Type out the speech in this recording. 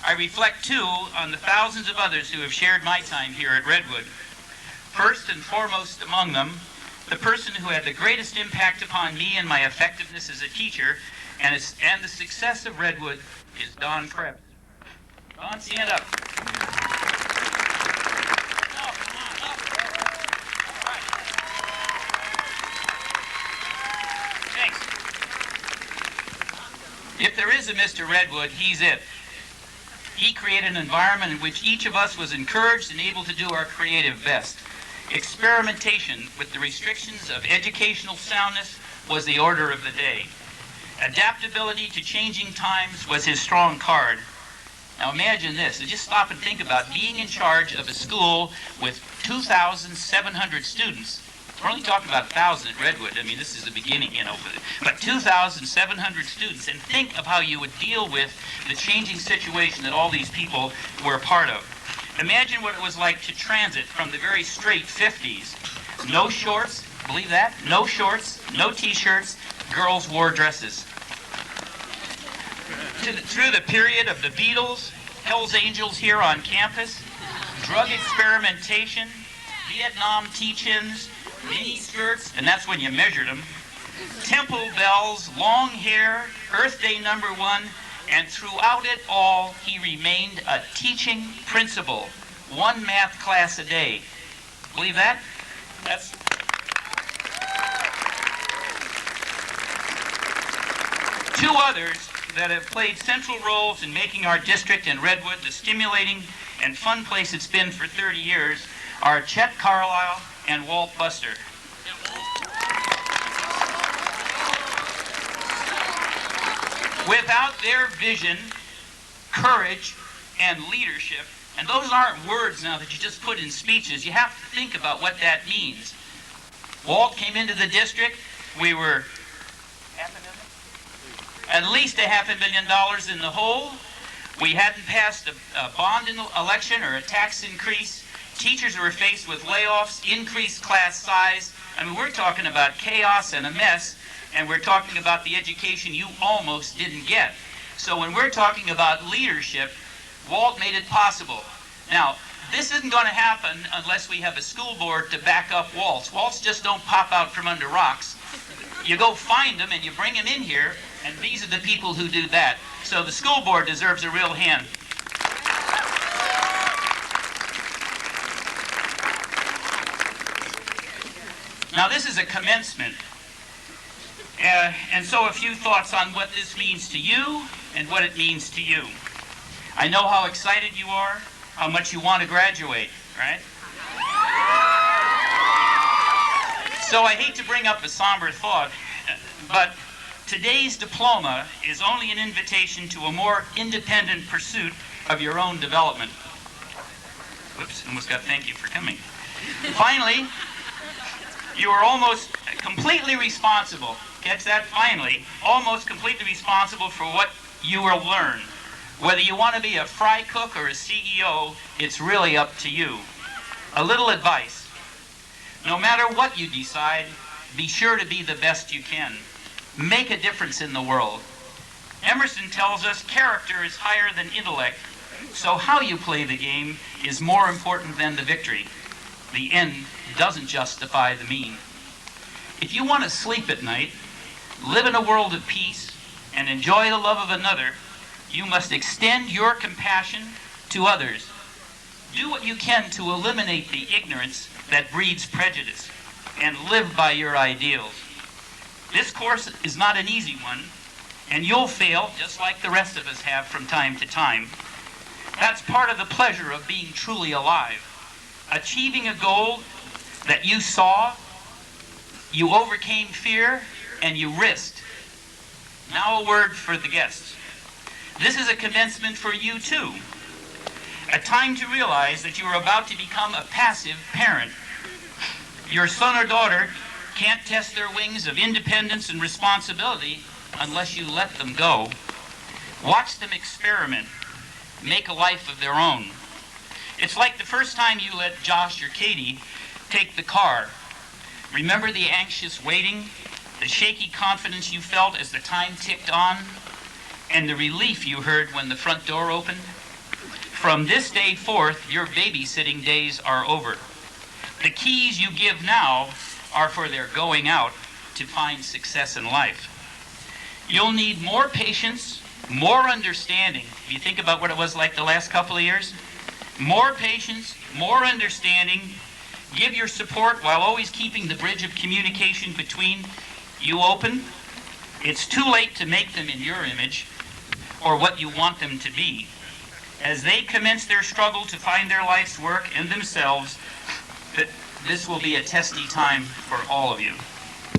I reflect, too, on the thousands of others who have shared my time here at Redwood. First and foremost among them, the person who had the greatest impact upon me and my effectiveness as a teacher and the success of Redwood is Don Krebs. Don, stand up. No, come on, up. All right. Thanks. If there is a Mr. Redwood, he's it. He created an environment in which each of us was encouraged and able to do our creative best. Experimentation with the restrictions of educational soundness was the order of the day. Adaptability to changing times was his strong card. Now imagine this, just stop and think about being in charge of a school with 2,700 students. We're only talking about 1,000 at Redwood. I mean, this is the beginning, but 2,700 students, and think of how you would deal with the changing situation that all these people were a part of. Imagine what it was like to transit from the very straight 50s. No shorts, believe that? No shorts, no t-shirts, girls wore dresses. Through the period of the Beatles, Hell's Angels here on campus, drug experimentation, Vietnam teach-ins, mini skirts, and that's when you measured them, temple bells, long hair, Earth Day #1, and throughout it all, he remained a teaching principal, one math class a day. Believe that? That's... Two others that have played central roles in making our district and Redwood the stimulating and fun place it's been for 30 years are Chet Carlisle and Walt Buster. Without their vision, courage, and leadership, and those aren't words now that you just put in speeches, you have to think about what that means. Walt came into the district, we were at least $500,000 in the hole. We hadn't passed a bond election or a tax increase. Teachers were faced with layoffs, increased class size. I mean, we're talking about chaos and a mess, and we're talking about the education you almost didn't get. So when we're talking about leadership, Walt made it possible. Now, this isn't going to happen unless we have a school board to back up Waltz. Waltz just don't pop out from under rocks. You go find them and you bring them in here, and these are the people who do that. So the school board deserves a real hand. Now this is a commencement. And so a few thoughts on what this means to you and what it means to you. I know how excited you are, how much you want to graduate, right? So I hate to bring up a somber thought, but today's diploma is only an invitation to a more independent pursuit of your own development. Whoops, almost got thank you for coming. Finally, you are almost completely responsible. Catch that? Finally, almost completely responsible for what you will learn. Whether you want to be a fry cook or a CEO, it's really up to you. A little advice. No matter what you decide, be sure to be the best you can. Make a difference in the world. Emerson tells us character is higher than intellect, so how you play the game is more important than the victory. The end doesn't justify the mean. If you want to sleep at night, live in a world of peace, and enjoy the love of another, you must extend your compassion to others. Do what you can to eliminate the ignorance that breeds prejudice, and live by your ideals. This course is not an easy one, and you'll fail just like the rest of us have from time to time. That's part of the pleasure of being truly alive. Achieving a goal that you saw, you overcame fear, and you risked. Now a word for the guests. This is a commencement for you too. A time to realize that you are about to become a passive parent. Your son or daughter can't test their wings of independence and responsibility unless you let them go. Watch them experiment, make a life of their own. It's like the first time you let Josh or Katie take the car. Remember the anxious waiting, the shaky confidence you felt as the time ticked on, and the relief you heard when the front door opened? From this day forth, your babysitting days are over. The keys you give now are for their going out to find success in life. You'll need more patience, more understanding. If you think about what it was like the last couple of years, more patience, more understanding. Give your support while always keeping the bridge of communication between you open. It's too late to make them in your image or what you want them to be. As they commence their struggle to find their life's work and themselves, this will be a testy time for all of you.